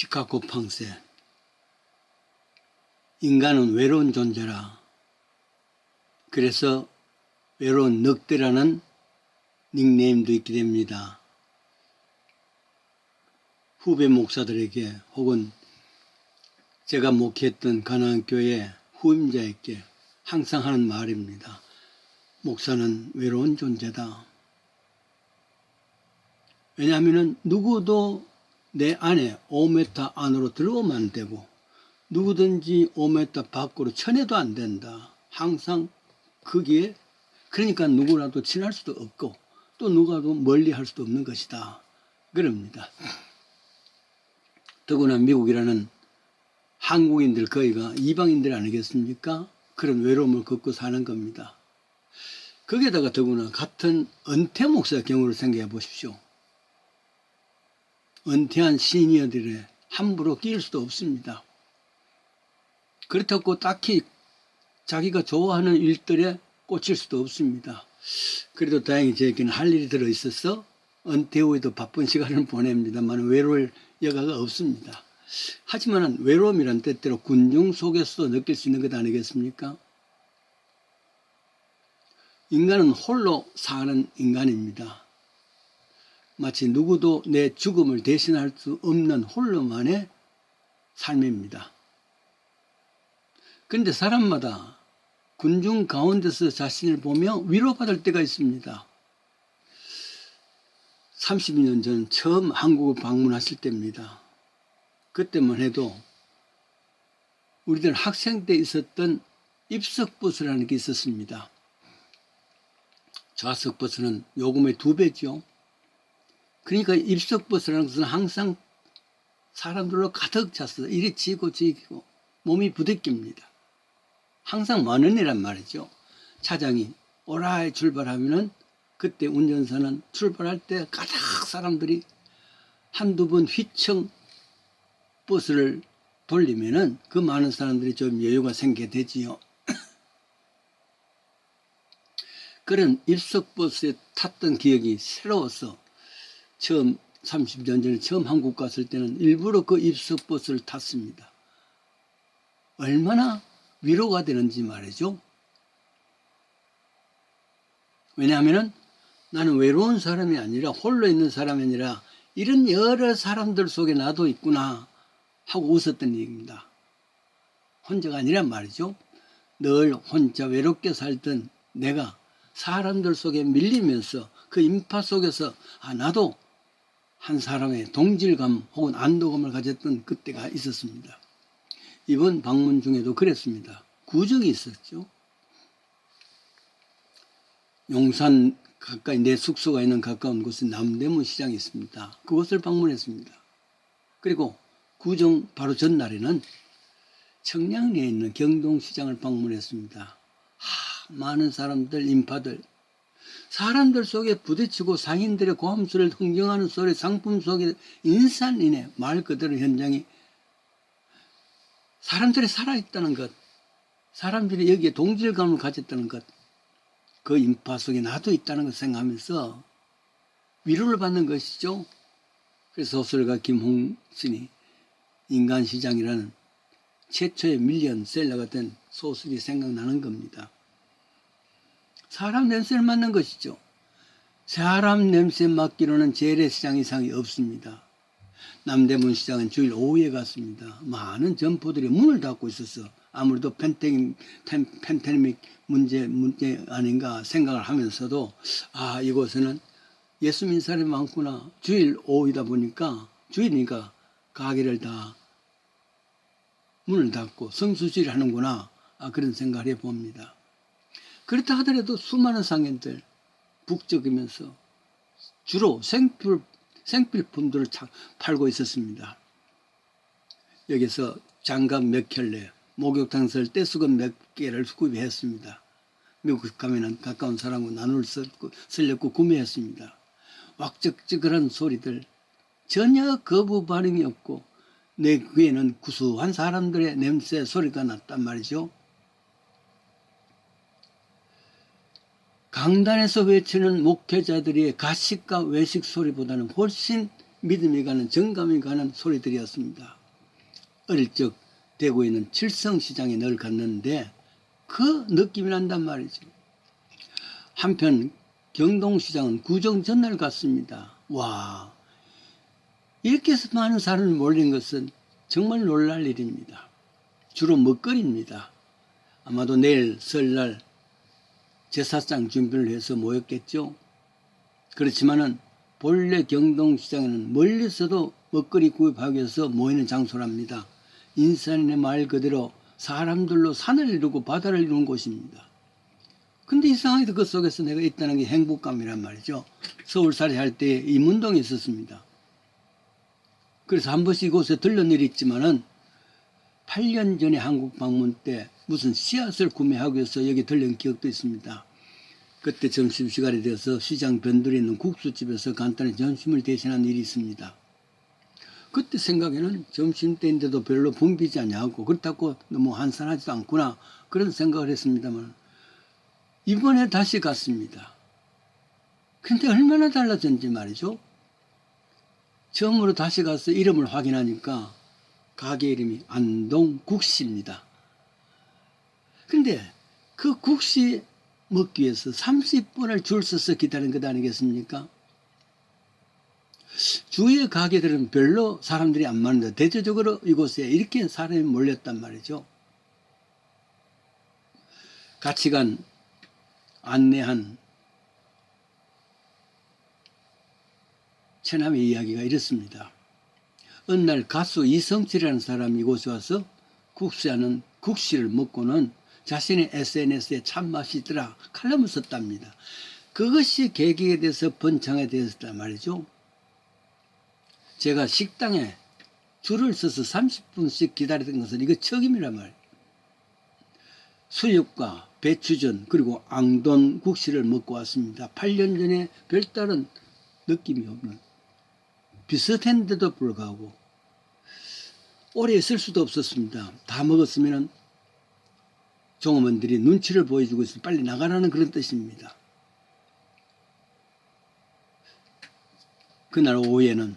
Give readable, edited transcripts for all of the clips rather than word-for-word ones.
시카고 팡세. 인간은 외로운 존재라. 그래서 외로운 늑대라는 닉네임도 있게 됩니다. 후배 목사들에게 혹은 제가 목회했던 가나안교회 후임자에게 항상 하는 말입니다. 목사는 외로운 존재다. 왜냐하면 누구도 내 안에 5m 안으로 들어오면 안 되고 누구든지 5m 밖으로 쳐내도 안 된다. 항상 거기에 그러니까 누구라도 친할 수도 없고 또 누가도 멀리 할 수도 없는 것이다. 그럽니다. 더구나 미국이라는 한국인들 거의가 이방인들 아니겠습니까? 그런 외로움을 겪고 사는 겁니다. 거기에다가 더구나 같은 은퇴 목사의 경우를 생각해 보십시오. 은퇴한 시니어들에 함부로 끼일 수도 없습니다. 그렇다고 딱히 자기가 좋아하는 일들에 꽂힐 수도 없습니다. 그래도 다행히 저에게는 할 일이 들어있어서 은퇴 후에도 바쁜 시간을 보냅니다만 외로울 여가가 없습니다. 하지만 외로움이란 때때로 군중 속에서도 느낄 수 있는 것 아니겠습니까? 인간은 홀로 사는 인간입니다. 마치 누구도 내 죽음을 대신할 수 없는 홀로만의 삶입니다. 그런데 사람마다 군중 가운데서 자신을 보며 위로받을 때가 있습니다. 32년 전 처음 한국을 방문하실 때입니다. 그때만 해도 우리들 학생 때 있었던 입석버스라는 게 있었습니다. 좌석버스는 요금의 2배죠. 그러니까 입석버스라는 것은 항상 사람들로 가득 찼어요. 이리 지고 지고 몸이 부대낍니다. 항상 만원이란 말이죠. 차장이 오라이 출발하면은 그때 운전사는 출발할 때 가득 사람들이 한두 번 휘청 버스를 돌리면은 그 많은 사람들이 좀 여유가 생기게 되지요. 그런 입석버스에 탔던 기억이 새로워서 처음 30년 전에 처음 한국 갔을 때는 일부러 그 입석버스를 탔습니다. 얼마나 위로가 되는지 말이죠. 왜냐하면 나는 외로운 사람이 아니라 홀로 있는 사람이 아니라 이런 여러 사람들 속에 나도 있구나 하고 웃었던 얘기입니다. 혼자가 아니란 말이죠. 늘 혼자 외롭게 살던 내가 사람들 속에 밀리면서 그 인파 속에서 나도 한 사람의 동질감 혹은 안도감을 가졌던 그때가 있었습니다. 이번 방문 중에도 그랬습니다. 구정이 있었죠. 용산 가까이 내 숙소가 있는 가까운 곳에 남대문 시장이 있습니다. 그곳을 방문했습니다. 그리고 구정 바로 전날에는 청량리에 있는 경동시장을 방문했습니다. 많은 사람들, 인파들, 사람들 속에 부딪히고 상인들의 고함소리를 흥정하는 소리, 상품 속에 인산인해 말 그대로 현장이 사람들이 살아있다는 것, 사람들이 여기에 동질감을 가졌다는 것, 그 인파 속에 나도 있다는 것을 생각하면서 위로를 받는 것이죠. 그래서 소설가 김홍순이 인간시장이라는 최초의 밀리언셀러가 된 소설이 생각나는 겁니다. 사람 냄새를 맡는 것이죠. 사람 냄새 맡기로는 재래시장 이상이 없습니다. 남대문 시장은 주일 오후에 갔습니다. 많은 점포들이 문을 닫고 있어서 아무래도 팬데믹 문제 아닌가 생각을 하면서도 이곳에는 예수 믿는 사람이 많구나. 주일 오후이다 보니까 주일이니까 가게를 다 문을 닫고 성수질 하는구나. 그런 생각을 해봅니다. 그렇다 하더라도 수많은 상인들 북적이면서 주로 생필품들을 팔고 있었습니다. 여기서 장갑 몇 켤레, 목욕탕설 떼수건 몇 개를 구입했습니다. 미국 가면은 가까운 사람과 나눌 쓰려고 구매했습니다. 왁적지근한 소리들, 전혀 거부 반응이 없고 내 귀에는 구수한 사람들의 냄새 소리가 났단 말이죠. 강단에서 외치는 목회자들의 가식과 외식 소리보다는 훨씬 믿음이 가는 정감이 가는 소리들이었습니다. 어릴 적 대구에 있는 칠성시장에 늘 갔는데 그 느낌이 난단 말이죠. 한편 경동시장은 구정 전날 갔습니다. 와, 이렇게 많은 사람이 몰린 것은 정말 놀랄 일입니다. 주로 먹거리입니다. 아마도 내일 설날 제사상 준비를 해서 모였겠죠. 그렇지만은 본래 경동시장에는 멀리서도 먹거리 구입하기 위해서 모이는 장소랍니다. 인산인의 말 그대로 사람들로 산을 이루고 바다를 이루는 곳입니다. 근데 이상하게도 그 속에서 내가 있다는 게 행복감이란 말이죠. 서울살이 할 때 이문동에 있었습니다. 그래서 한 번씩 이곳에 들른 일이 있지만은 8년 전에 한국 방문 때 무슨 씨앗을 구매하기 위해서 여기 들른 기억도 있습니다. 그때 점심시간이 되어서 시장 변두리에 있는 국수집에서 간단히 점심을 대신한 일이 있습니다. 그때 생각에는 점심때인데도 별로 붐비지 않냐고, 그렇다고 너무 한산하지도 않구나, 그런 생각을 했습니다만 이번에 다시 갔습니다. 근데 얼마나 달라졌는지 말이죠. 처음으로 다시 가서 이름을 확인하니까 가게 이름이 안동국시입니다. 근데 그 국시 먹기 위해서 30분을 줄 서서 기다린 것 아니겠습니까? 주위의 가게들은 별로 사람들이 안 많은데 대체적으로 이곳에 이렇게 사람이 몰렸단 말이죠. 같이 간 안내한 처남의 이야기가 이렇습니다. 어느 날 가수 이성철이라는 사람이 이곳에 와서 국수하는 국시를 먹고는 자신의 SNS에 참 맛있더라 칼럼을 썼답니다. 그것이 계기에 대해서 번창에 되었단 말이죠. 제가 식당에 줄을 서서 30분씩 기다리던 것은 이거 처음이란 말이에요. 수육과 배추전 그리고 앙돈 국시를 먹고 왔습니다. 8년 전에 별다른 느낌이 없는, 비슷했는데도 불구하고 오래 있을 수도 없었습니다. 다 먹었으면 종업원들이 눈치를 보여주고 있으면 빨리 나가라는 그런 뜻입니다. 그날 오후에는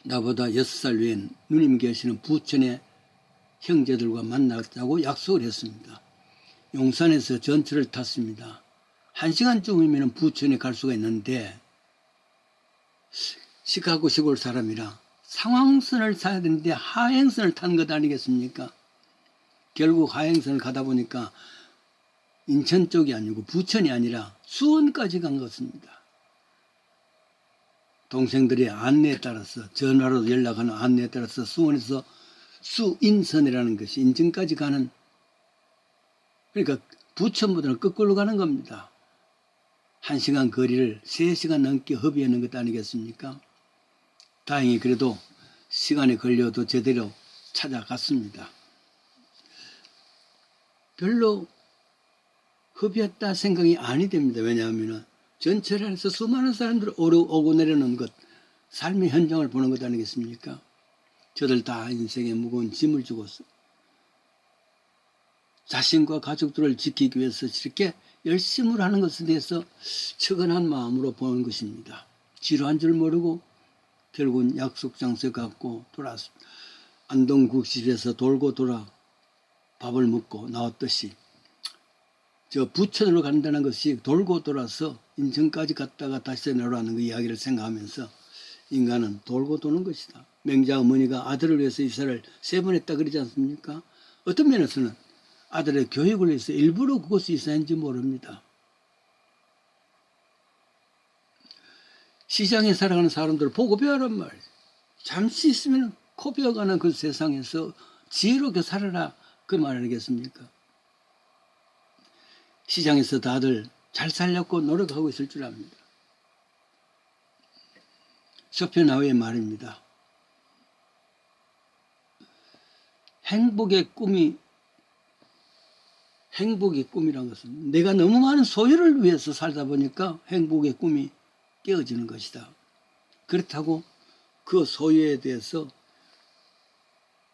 나보다 6살 위엔 누님 계시는 부천의 형제들과 만나자고 약속을 했습니다. 용산에서 전철을 탔습니다. 1시간쯤이면 부천에 갈 수가 있는데 시카고 시골 사람이라 상황선을 타야 되는데 하행선을 탄 것 아니겠습니까? 결국 하행선을 가다 보니까 인천 쪽이 아니고 부천이 아니라 수원까지 간 것입니다. 동생들의 안내에 따라서, 전화로 연락하는 안내에 따라서 수원에서 수인선이라는 것이 인천까지 가는, 그러니까 부천보다는 거꾸로 가는 겁니다. 1시간 거리를 3시간 넘게 허비하는 것 아니겠습니까? 다행히 그래도 시간이 걸려도 제대로 찾아갔습니다. 별로 허비했다 생각이 아니 됩니다. 왜냐하면 전철 안에서 수많은 사람들 오고 내려오는 것, 삶의 현장을 보는 것 아니겠습니까? 저들 다 인생에 무거운 짐을 주고서 자신과 가족들을 지키기 위해서 이렇게 열심을 하는 것에 대해서 측은한 마음으로 보는 것입니다. 지루한 줄 모르고 결국은 약속 장소에 갔고 돌아왔습니다. 안동국시에서 돌고 돌아 밥을 먹고 나왔듯이 저 부천으로 간다는 것이 돌고 돌아서 인천까지 갔다가 다시 내려오는 그 이야기를 생각하면서 인간은 돌고 도는 것이다. 맹자 어머니가 아들을 위해서 이사를 3번 했다 그러지 않습니까? 어떤 면에서는 아들의 교육을 위해서 일부러 그곳에 이사했는지 모릅니다. 시장에 살아가는 사람들을 보고 배우란 말이에요. 잠시 있으면 코 베어가는 그 세상에서 지혜롭게 살아라, 그 말 아니겠습니까? 시장에서 다들 잘 살려고 노력하고 있을 줄 압니다. 쇼펜하우의 말입니다. 행복의 꿈이란 것은 내가 너무 많은 소유를 위해서 살다 보니까 행복의 꿈이 깨어지는 것이다. 그렇다고 그 소유에 대해서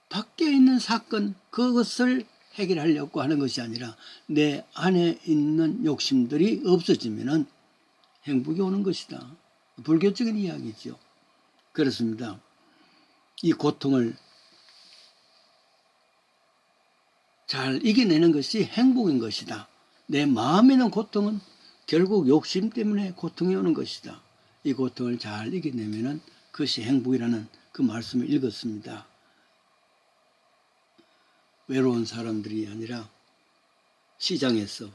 밖에 있는 사건, 그것을 해결하려고 하는 것이 아니라 내 안에 있는 욕심들이 없어지면 행복이 오는 것이다. 불교적인 이야기죠. 그렇습니다. 이 고통을 잘 이겨내는 것이 행복인 것이다. 내 마음에 있는 고통은 결국 욕심 때문에 고통이 오는 것이다. 이 고통을 잘 이겨내면 그것이 행복이라는 그 말씀을 읽었습니다. 외로운 사람들이 아니라 시장에서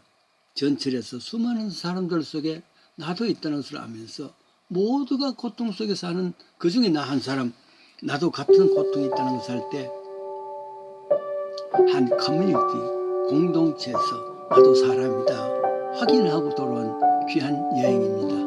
전철에서 수많은 사람들 속에 나도 있다는 것을 알면서 모두가 고통 속에 사는 그 중에 나 한 사람, 나도 같은 고통이 있다는 것을 알 때 한 커뮤니티, 공동체에서 나도 사람이다 확인하고 돌아온 귀한 여행입니다.